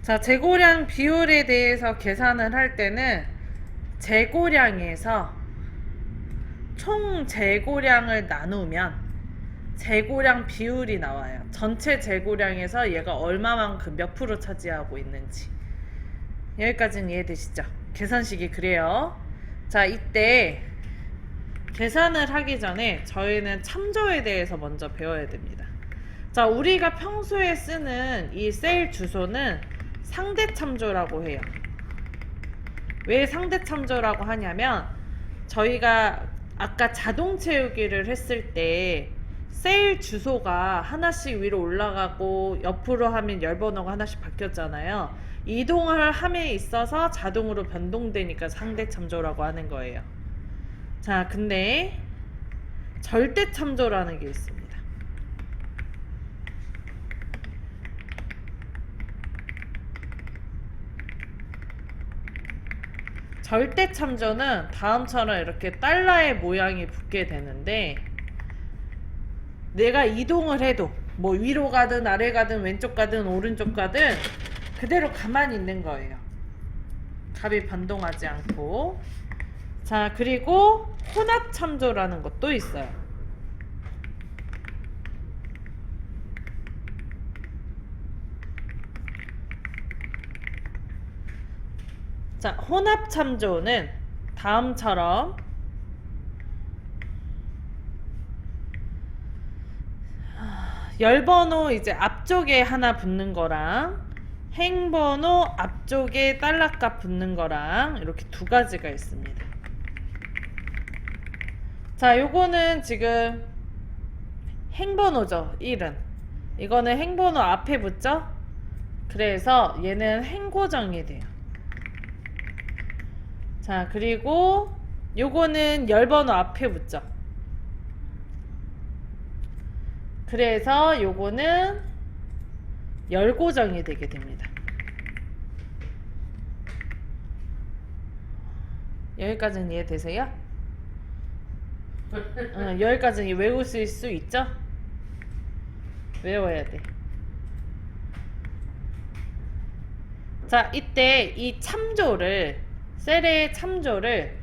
자, 재고량 비율에 대해서 계산을 할 때는 재고량에서 총 재고량을 나누면 재고량 비율이 나와요. 전체 재고량에서 얘가 얼마만큼 몇 프로 차지하고 있는지. 여기까지는 이해되시죠? 계산식이 그래요. 자, 이때 계산을 하기 전에 저희는 참조에 대해서 먼저 배워야 됩니다. 자, 우리가 평소에 쓰는 이 셀 주소는 상대 참조라고 해요. 왜 상대 참조라고 하냐면 저희가 아까 자동 채우기를 했을 때 셀 주소가 하나씩 위로 올라가고 옆으로 하면 열 번호가 하나씩 바뀌었잖아요. 이동을 함에 있어서 자동으로 변동되니까 상대 참조라고 하는 거예요. 자, 근데 절대 참조라는 게 있습니다. 절대 참조는 다음처럼 이렇게 달러의 모양이 붙게 되는데, 내가 이동을 해도 뭐 위로 가든 아래 가든 왼쪽 가든 오른쪽 가든 그대로 가만히 있는 거예요. 값이 변동하지 않고. 자, 그리고 혼합 참조라는 것도 있어요. 자, 혼합 참조는 다음처럼 열번호 이제 앞쪽에 하나 붙는 거랑 행번호 앞쪽에 달러값 붙는 거랑 이렇게 두 가지가 있습니다. 자, 요거는 지금 행번호죠. 1은 이거는 행번호 앞에 붙죠. 그래서 얘는 행고정이 돼요. 자, 그리고 요거는 열번호 앞에 붙죠. 그래서 요거는 열고정이 되게 됩니다. 여기까지는 이해되세요? 여기까지는 외우실 수 있죠? 외워야 돼. 자, 이때 이 참조를, 셀의 참조를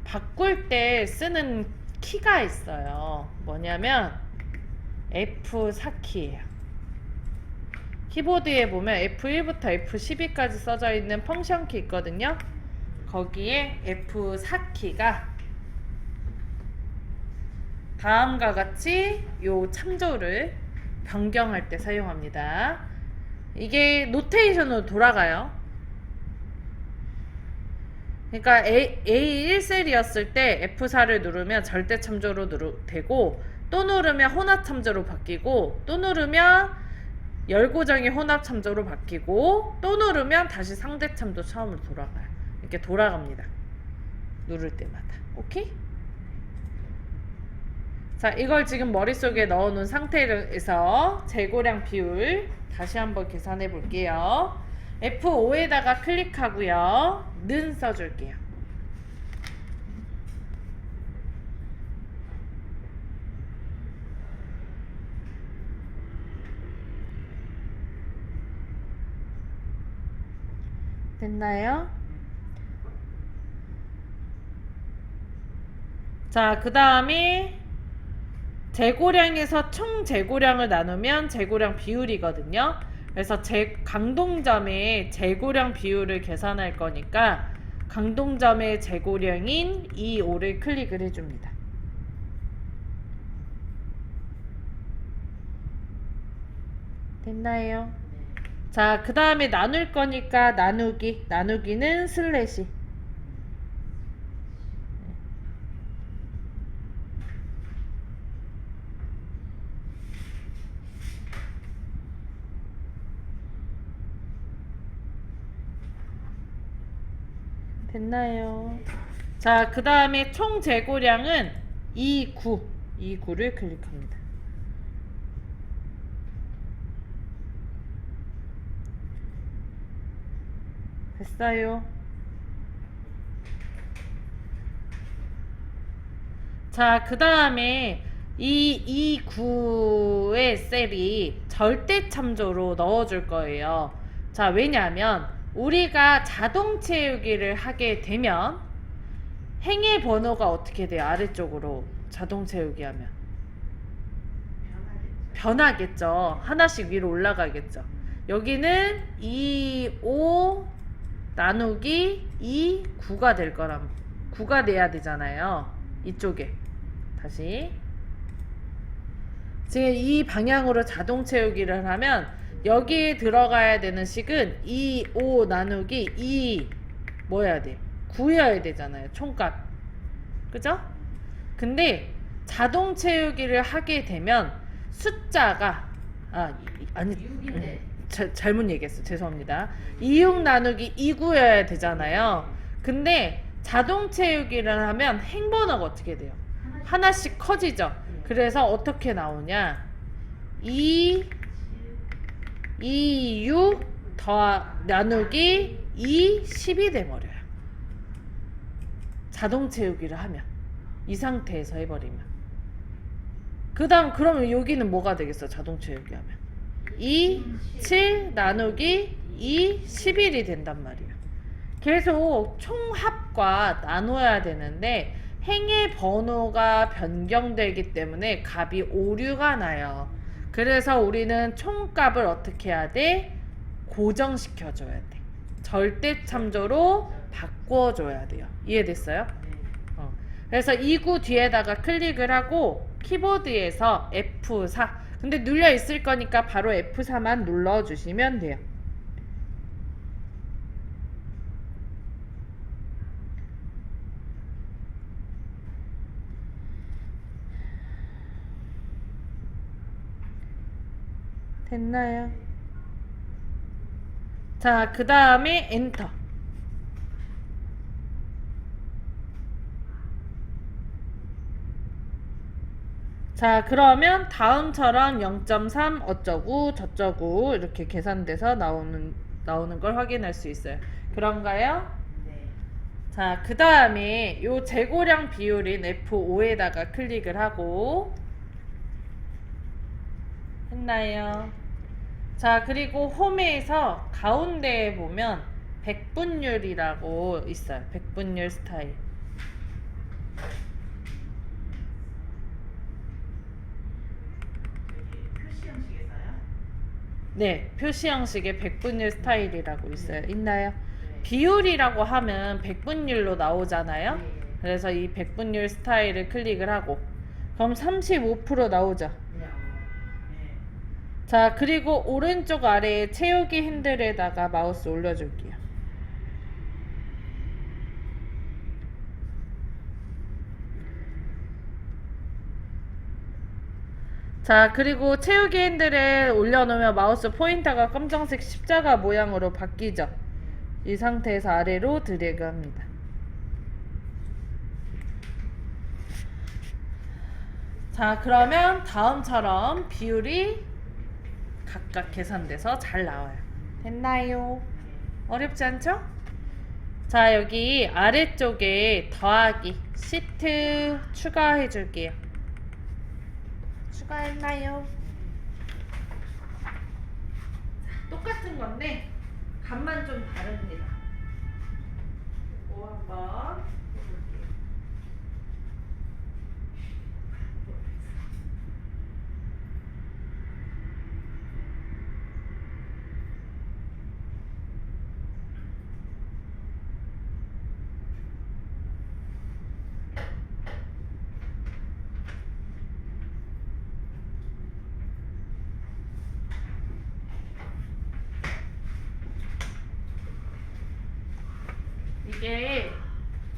바꿀 때 쓰는 키가 있어요. 뭐냐면 F4키예요. 키보드에 보면 F1부터 F12까지 써져 있는 펑션 키 있거든요. 거기에 F4키가 다음과 같이 요 참조를 변경할 때 사용합니다. 이게 노테이션으로 돌아가요. 그러니까 A1셀이었을 때 F4를 누르면 절대 참조로 되고, 또 누르면 혼합 참조로 바뀌고, 또 누르면 열고정이 혼합 참조로 바뀌고, 또 누르면 다시 상대 참조 처음으로 돌아가요. 이렇게 돌아갑니다. 누를 때마다. 오케이? 자, 이걸 지금 머릿속에 넣어놓은 상태에서 재고량 비율 다시 한번 계산해 볼게요. F5에다가 클릭하고요. 는 써줄게요. 됐나요? 자, 그 다음에 재고량에서 총 재고량을 나누면 재고량 비율이거든요. 그래서 강동점의 재고량 비율을 계산할 거니까 강동점의 재고량인 E5를 클릭을 해줍니다. 됐나요? 자, 그 다음에 나눌 거니까 나누기는 슬래시. 됐나요? 자, 그 다음에 총 재고량은 29를 클릭합니다. 됐어요. 자, 그 다음에 이 9의 셀이 절대 참조로 넣어줄 거예요. 자, 왜냐하면 우리가 자동 채우기를 하게 되면 행의 번호가 어떻게 돼요? 아래쪽으로 자동 채우기 하면 변하겠죠. 하나씩 위로 올라가겠죠. 여기는 2, 5 나누기 2, 9가 될 거란 9가 돼야 되잖아요. 이쪽에 다시 지금 이 방향으로 자동 채우기를 하면 여기에 들어가야 되는 식은 2, 5 나누기 2 뭐 해야 돼? 9여야 되잖아요. 총값. 그죠? 근데 자동 채우기를 하게 되면 숫자가 아니 잘못 얘기했어. 죄송합니다. 26 나누기 29여야 되잖아요. 근데 자동 채우기를 하면 행번호가 어떻게 돼요? 하나씩 커지죠. 그래서 어떻게 나오냐? 2, 6 나누기 2, 10이 돼버려요. 자동 채우기를 하면. 이 상태에서 해버리면. 그 다음 그러면 여기는 뭐가 되겠어? 자동 채우기 하면. 2, 7 나누기 2, 11이 된단 말이에요. 계속 총합과 나눠야 되는데 행의 번호가 변경되기 때문에 값이 오류가 나요. 그래서 우리는 총값을 어떻게 해야 돼? 고정시켜줘야 돼. 절대 참조로 바꿔줘야 돼요. 이해됐어요? 그래서 29 뒤에다가 클릭을 하고 키보드에서 F4 근데 눌려 있을 거니까 바로 F4만 눌러주시면 돼요. 됐나요? 자, 그 다음에 엔터. 자, 그러면 다음처럼 0.3 어쩌고 저쩌고 이렇게 계산돼서 나오는 걸 확인할 수 있어요. 그런가요? 네. 자, 그 다음에 요 재고량 비율인 F5에다가 클릭을 하고 했나요? 자, 그리고 홈에서 가운데에 보면 백분율이라고 있어요. 백분율 스타일. 표시 형식에서요? 네, 표시 형식의 백분율 스타일이라고 있어요. 있나요? 네. 비율이라고 하면 백분율로 나오잖아요. 네. 그래서 이 백분율 스타일을 클릭을 하고 그럼 35% 나오죠. 네. 네. 자, 그리고 오른쪽 아래에 채우기 핸들에다가 마우스 올려줄게요. 자, 그리고 채우기 핸들에 올려놓으면 마우스 포인터가 검정색 십자가 모양으로 바뀌죠. 이 상태에서 아래로 드래그 합니다. 자, 그러면 다음처럼 비율이 각각 계산돼서 잘 나와요. 됐나요? 어렵지 않죠? 자, 여기 아래쪽에 더하기 시트 추가해 줄게요. 추가했나요? 똑같은 건데 값만 좀 다릅니다. 이거 한번 해볼게요. 이게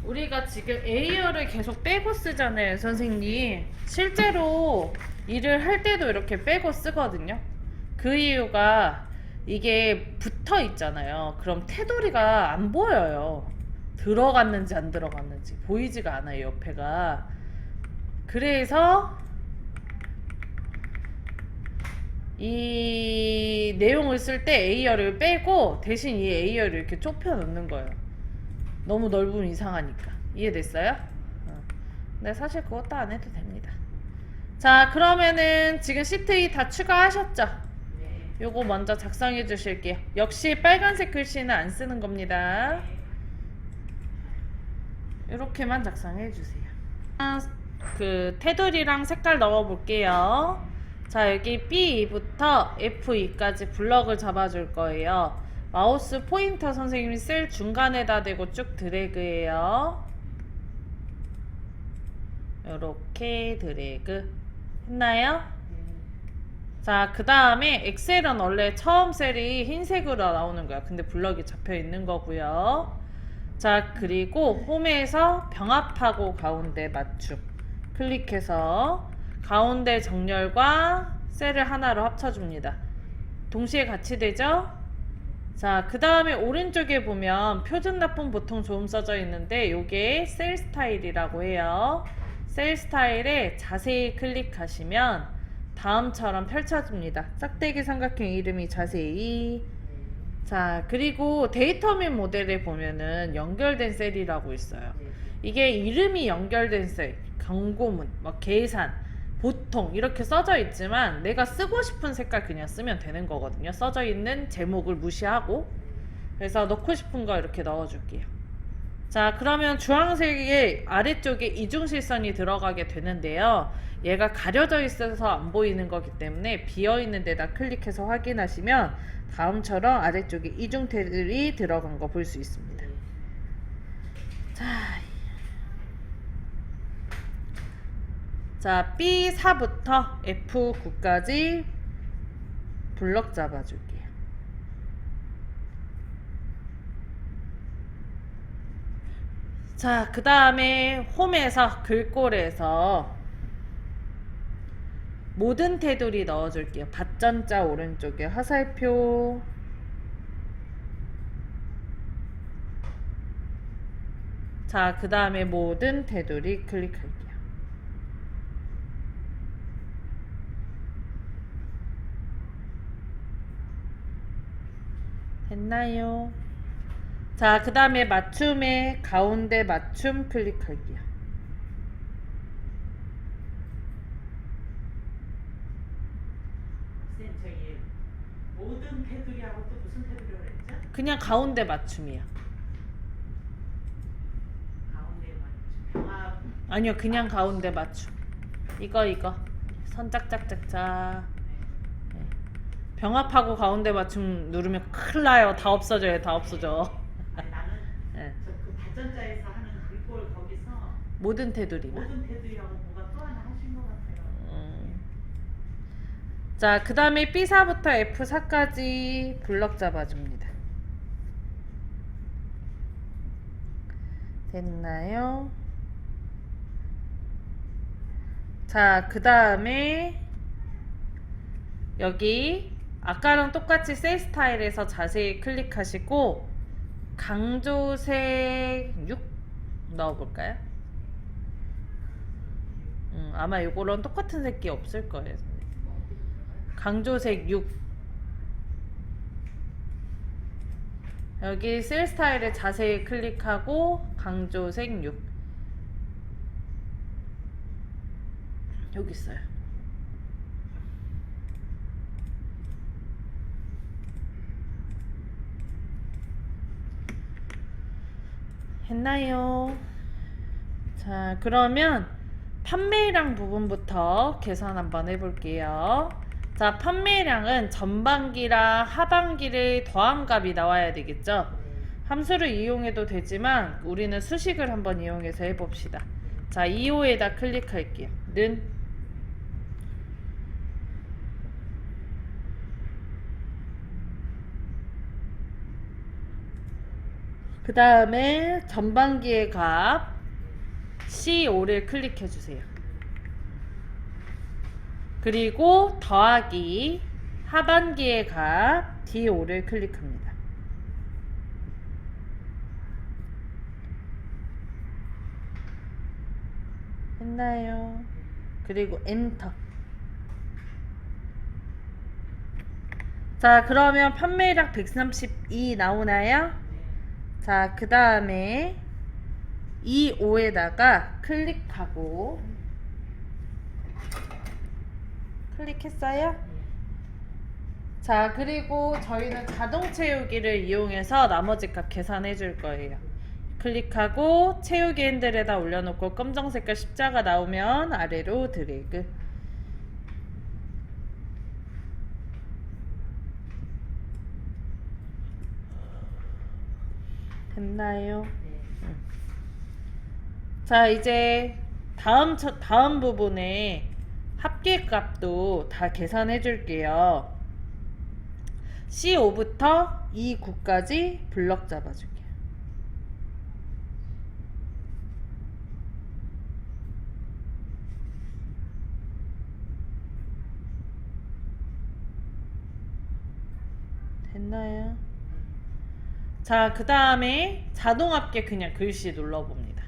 우리가 지금 A열을 계속 빼고 쓰잖아요, 선생님. 실제로 일을 할 때도 이렇게 빼고 쓰거든요. 그 이유가 이게 붙어 있잖아요. 그럼 테두리가 안 보여요. 들어갔는지 안 들어갔는지 보이지가 않아요, 옆에가. 그래서 이 내용을 쓸 때 A열을 빼고 대신 이 A열을 이렇게 좁혀 놓는 거예요. 너무 넓으면 이상하니까. 이해됐어요? 근데 사실 그것도 안 해도 됩니다. 자, 그러면은 지금 시트 2 다 추가하셨죠? 네. 요거 먼저 작성해 주실게요. 역시 빨간색 글씨는 안 쓰는 겁니다. 이렇게만 작성해 주세요. 그 테두리랑 색깔 넣어 볼게요. 자, 여기 B2부터 F2까지 블럭을 잡아 줄 거예요. 마우스 포인터 선생님이 셀 중간에다 대고 쭉 드래그해요. 이렇게 드래그 했나요? 자, 그 다음에 엑셀은 원래 처음 셀이 흰색으로 나오는 거야. 근데 블럭이 잡혀 있는 거고요. 자, 그리고 홈에서 병합하고 가운데 맞춤 클릭해서 가운데 정렬과 셀을 하나로 합쳐줍니다. 동시에 같이 되죠? 자, 그 다음에 오른쪽에 보면 표준 납품 보통 조음 써져 있는데 요게 셀 스타일이라고 해요. 셀 스타일에 자세히 클릭하시면 다음처럼 펼쳐집니다. 짝대기 삼각형 이름이 자세히. 자, 그리고 데이터 및 모델에 보면은 연결된 셀이라고 있어요. 이게 이름이 연결된 셀, 경고문, 막 계산, 보통 이렇게 써져 있지만 내가 쓰고 싶은 색깔 그냥 쓰면 되는 거거든요. 써져 있는 제목을 무시하고. 그래서 넣고 싶은 거 이렇게 넣어줄게요. 자, 그러면 주황색의 아래쪽에 이중실선이 들어가게 되는데요. 얘가 가려져 있어서 안 보이는 거기 때문에 비어있는 데다 클릭해서 확인하시면 다음처럼 아래쪽에 이중테두리 들어간 거 볼 수 있습니다. 자, B4부터 F9까지 블럭 잡아줄게요. 자, 그 다음에 홈에서 글꼴에서 모든 테두리 넣어줄게요. 밭전자 오른쪽에 화살표. 자, 그 다음에 모든 테두리 클릭할게요. 됐나요? 자, 그 다음에 맞춤에 가운데 맞춤 클릭할게요. 선생님 저기 모든 테두리하고 또 무슨 테두리라고 그랬죠? 그냥 가운데 맞춤이야. 가운데 맞춤 병합. 아니요, 그냥 가운데 맞춤. 이거 선 짝짝짝짝. 네. 병합하고 가운데 맞춤 누르면 큰일 나요. 다 없어져요. 다 없어져. 아니 나는 네. 그 발전자에서 하는 글꼴 거기서 모든 테두리만. 모든 테두리하고 뭔가 또 하나 하신 것 같아요. 자, 그 다음에 B4부터 F4까지 블럭 잡아줍니다. 됐나요? 자, 그 다음에 여기 아까랑 똑같이 셀 스타일에서 자세히 클릭하시고 강조색 6 넣어볼까요? 아마 이거랑 똑같은 색이 없을 거예요. 강조색 6 여기 셀 스타일에 자세히 클릭하고 강조색 6 여기 있어요. 했나요? 자, 그러면 판매량 부분부터 계산 한번 해볼게요. 자, 판매량은 전반기랑 하반기를 더한 값이 나와야 되겠죠? 함수를 이용해도 되지만 우리는 수식을 한번 이용해서 해봅시다. 자, 2호에다 클릭할게요. 는 그 다음에 전반기의 값 C5를 클릭해 주세요. 그리고 더하기 하반기의 값 D5를 클릭합니다. 했나요? 그리고 엔터. 자, 그러면 판매량 132 나오나요? 자, 그 다음에 2호에다가 클릭하고 클릭했어요? 자, 그리고 저희는 자동 채우기를 이용해서 나머지 값 계산해 줄 거예요. 클릭하고 채우기 핸들에다 올려놓고 검정 색깔 십자가 나오면 아래로 드래그. 됐나요? 네. 자, 이제 다음 부분에 합계값도 다 계산해 줄게요. C5부터 E9까지 블럭 잡아줄게요. 됐나요? 자, 그 다음에 자동 합계 그냥 글씨 눌러봅니다.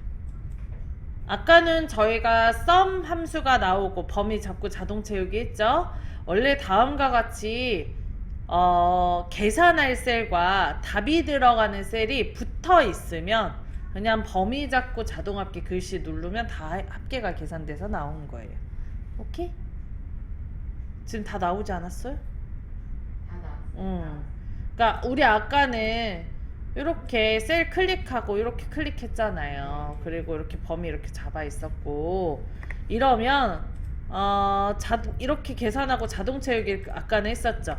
아까는 저희가 sum 함수가 나오고 범위 잡고 자동 채우기 했죠? 원래 다음과 같이 계산할 셀과 답이 들어가는 셀이 붙어 있으면 그냥 범위 잡고 자동 합계 글씨 누르면 다 합계가 계산돼서 나온 거예요. 오케이? 지금 다 나오지 않았어요? 다 나왔어요. 그러니까 우리 아까는 이렇게 셀 클릭하고 이렇게 클릭했잖아요. 그리고 이렇게 범위 이렇게 잡아 있었고 이러면 이렇게 계산하고 자동 채우기 아까는 했었죠.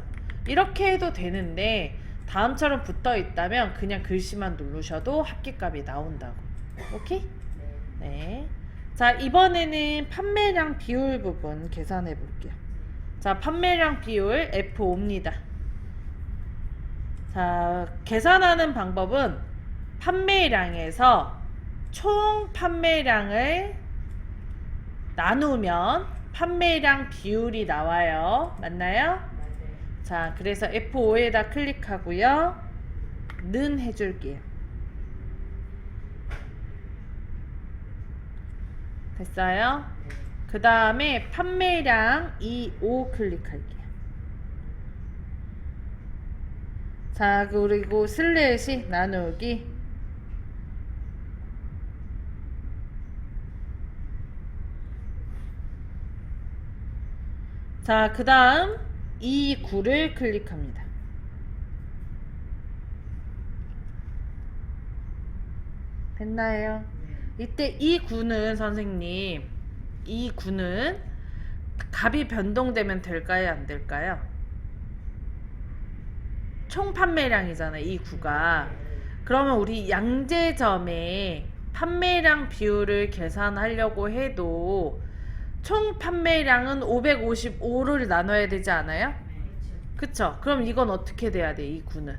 이렇게 해도 되는데 다음처럼 붙어 있다면 그냥 글씨만 누르셔도 합계값이 나온다고. 오케이? 네. 네. 자, 이번에는 판매량 비율 부분 계산해 볼게요. 자, 판매량 비율 F5입니다. 자, 계산하는 방법은 판매량에서 총 판매량을 나누면 판매량 비율이 나와요. 맞나요? 맞아요. 자, 그래서 F5에다 클릭하고요. 는 해줄게요. 됐어요? 네. 그 다음에 판매량 E5 클릭할게요. 자, 그리고 슬래시 나누기. 자, 그 다음 E9를 클릭합니다. 됐나요? 네. 이때 E9는 선생님, E9는 값이 변동되면 될까요? 안 될까요? 총 판매량이잖아요, E9가. 그러면 우리 양재점의 판매량 비율을 계산하려고 해도 총 판매량은 555를 나눠야 되지 않아요? 그렇죠. 그쵸? 그럼 이건 어떻게 돼야 돼, E9는?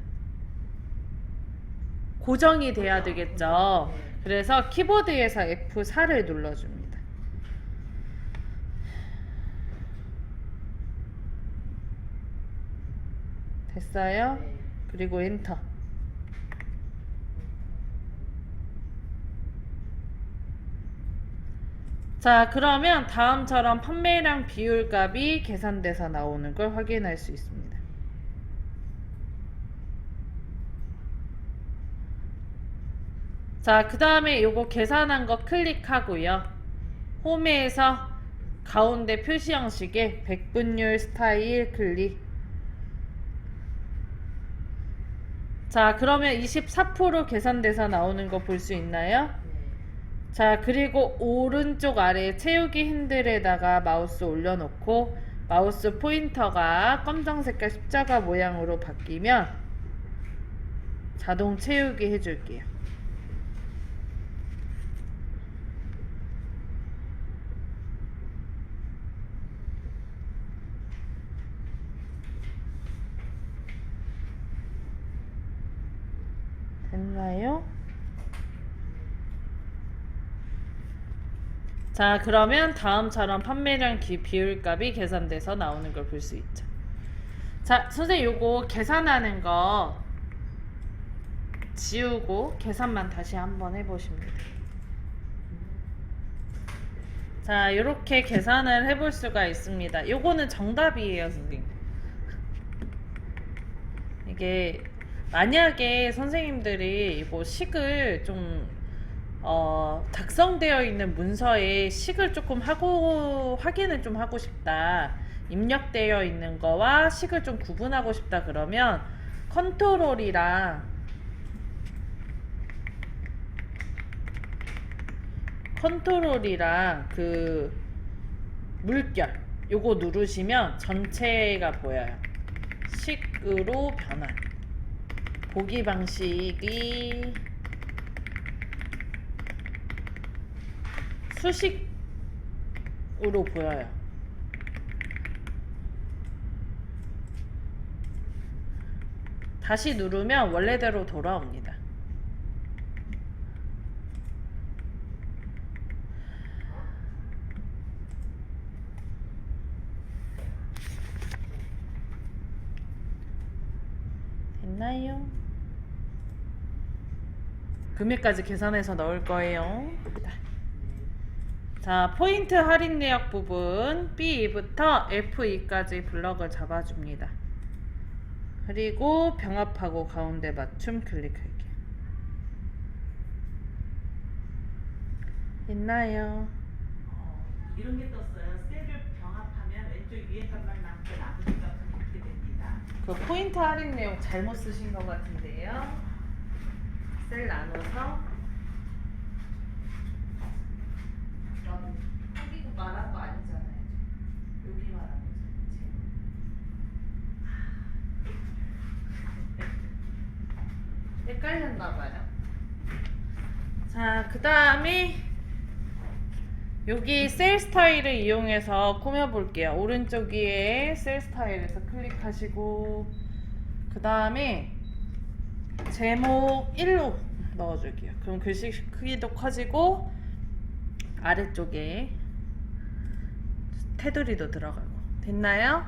고정이 돼야 되겠죠? 그래서 키보드에서 F4를 눌러줍니다. 됐어요? 네. 그리고 엔터. 자, 그러면 다음처럼 판매량 비율 값이 계산돼서 나오는 걸 확인할 수 있습니다. 자, 그 다음에 요거 계산한 거 클릭하고요. 홈에서 가운데 표시 형식에 백분율 스타일 클릭. 자, 그러면 24% 계산돼서 나오는 거 볼 수 있나요? 네. 자, 그리고 오른쪽 아래 채우기 핸들에다가 마우스 올려놓고 마우스 포인터가 검정 색깔 십자가 모양으로 바뀌면 자동 채우기 해줄게요. 됐나요? 자, 그러면 다음처럼 판매량 비율값이 계산돼서 나오는 걸 볼 수 있죠. 자, 선생님 요거 계산하는 거 지우고 계산만 다시 한번 해보십니다. 자, 이렇게 계산을 해볼 수가 있습니다. 요거는 정답이에요, 선생님. 이게 만약에 선생님들이 이거 식을 좀 작성되어 있는 문서에 식을 조금 하고 확인을 좀 하고 싶다. 입력되어 있는 거와 식을 좀 구분하고 싶다 그러면 컨트롤이랑 그 물결 요거 누르시면 전체가 보여요. 식으로 변환. 보기 방식이 수식으로 보여요. 다시 누르면 원래대로 돌아옵니다. 됐나요? 금액까지 계산해서 넣을 거예요. 자, 포인트 할인 내역 부분 B2부터 F2까지 블럭을 잡아줍니다. 그리고 병합하고 가운데 맞춤 클릭할게요. 있나요? 이런 게 떴어요. 셀을 병합하면 왼쪽 위에 값만 남고 나머지 값은 이렇게 됩니다. 그 포인트 할인 내용 잘못 쓰신 것 같은데요. 셀 나눠서 넌 하기고 말한 거 아니잖아요. 여기 말한 거지. 헷갈렸나봐요. 자, 그 다음에 여기 셀 스타일을 이용해서 꾸며볼게요. 오른쪽 위에 셀 스타일에서 클릭하시고 그 다음에 제목 1로 넣어줄게요. 그럼 글씨 크기도 커지고 아래쪽에 테두리도 들어가고. 됐나요?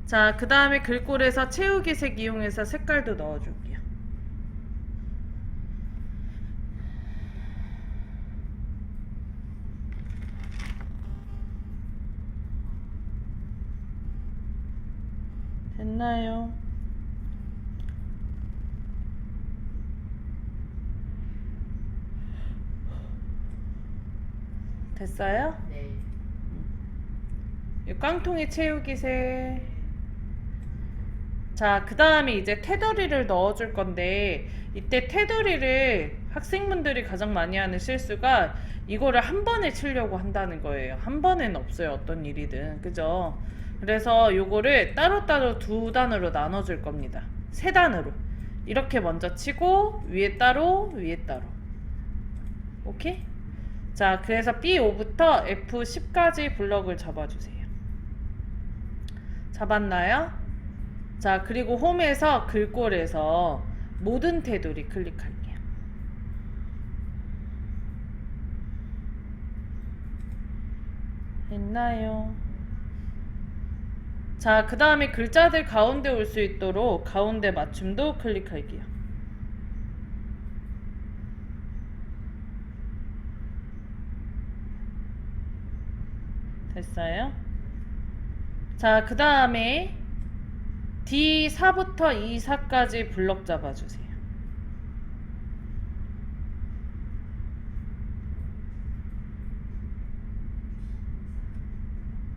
자, 그 다음에 글꼴에서 채우기 색 이용해서 색깔도 넣어줄게요. 됐나요? 됐어요? 네. 이 깡통에 채우기세. 자, 그 다음에 이제 테두리를 넣어줄 건데 이때 테두리를 학생분들이 가장 많이 하는 실수가 이거를 한 번에 치려고 한다는 거예요. 한 번에는 없어요. 어떤 일이든. 그죠? 그래서 요거를 따로따로 두 단으로 나눠줄 겁니다. 세 단으로. 이렇게 먼저 치고 위에 따로 위에 따로. 오케이? 자, 그래서 B5부터 F10까지 블럭을 잡아주세요. 잡았나요? 자, 그리고 홈에서 글꼴에서 모든 테두리 클릭할게요. 됐나요? 자, 그 다음에 글자들 가운데 올 수 있도록 가운데 맞춤도 클릭할게요. 됐어요? 자, 그 다음에 D4부터 E4까지 블럭 잡아주세요.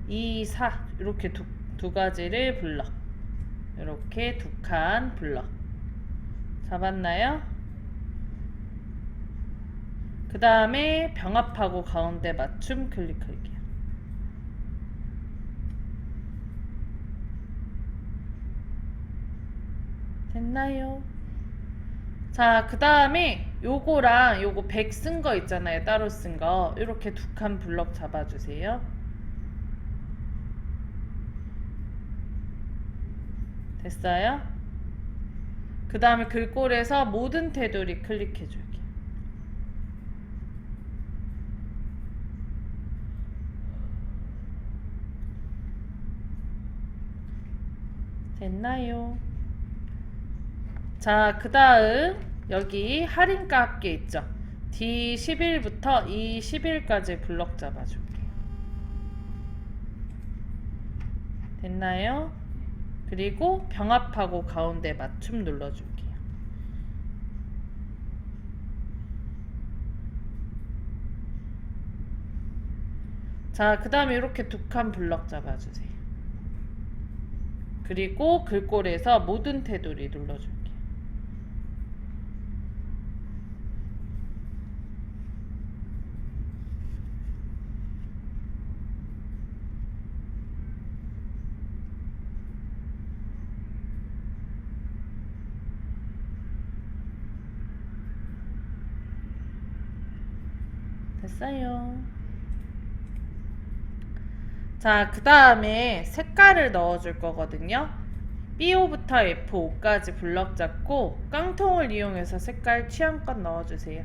E4 이렇게 두 가지를 블럭, 이렇게 두 칸 블럭 잡았나요? 그 다음에 병합하고 가운데 맞춤 클릭할게요. 됐나요? 자, 그 다음에 요거랑 요거 100 쓴 거 있잖아요. 따로 쓴 거. 이렇게 두 칸 블럭 잡아주세요. 됐어요? 그 다음에 글꼴에서 모든 테두리 클릭해 줄게요. 됐나요? 자, 그 다음 여기 할인가 합계 있죠? D11부터 E11까지 블럭 잡아줄게요. 됐나요? 그리고 병합하고 가운데 맞춤 눌러줄게요. 자, 그 다음에 이렇게 두 칸 블럭 잡아주세요. 그리고 글꼴에서 모든 테두리 눌러줄게. 됐어요. 자, 그 다음에 색깔을 넣어줄 거거든요. B5부터 F5까지 블럭 잡고 깡통을 이용해서 색깔 취향껏 넣어주세요.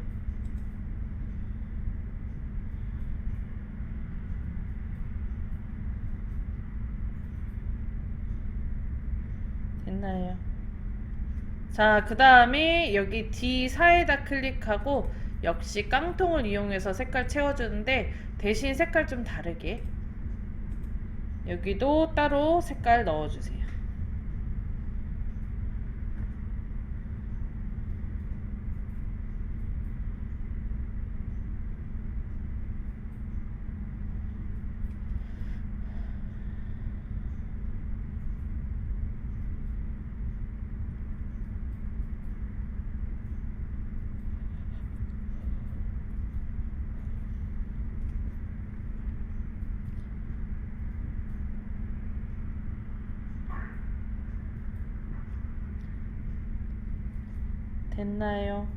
됐나요? 자, 그 다음에 여기 D4에다 클릭하고 역시 깡통을 이용해서 색깔 채워주는데 대신 색깔 좀 다르게 여기도 따로 색깔 넣어주세요. 됐나요?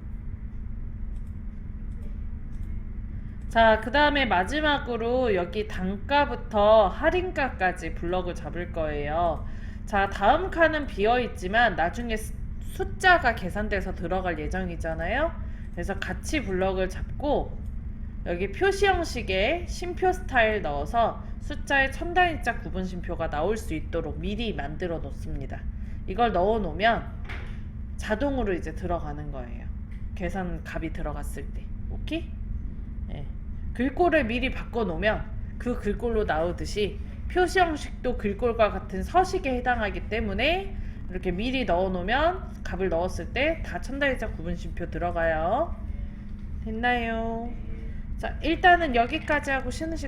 자, 그 다음에 마지막으로 여기 단가부터 할인가까지 블럭을 잡을 거예요. 자, 다음 칸은 비어있지만 나중에 숫자가 계산돼서 들어갈 예정이잖아요. 그래서 같이 블럭을 잡고 여기 표시 형식의 심표 스타일 넣어서 숫자의 첨단위자 구분심표가 나올 수 있도록 미리 만들어 놓습니다. 이걸 넣어 놓으면 자동으로 이제 들어가는 거예요. 계산 값이 들어갔을 때. 오케이? 네. 글꼴을 미리 바꿔 놓으면 그 글꼴로 나오듯이 표시 형식도 글꼴과 같은 서식에 해당하기 때문에 이렇게 미리 넣어 놓으면 값을 넣었을 때 다 첨단위자 구분심표 들어가요. 됐나요? 자, 일단은 여기까지 하고 쉬는 시간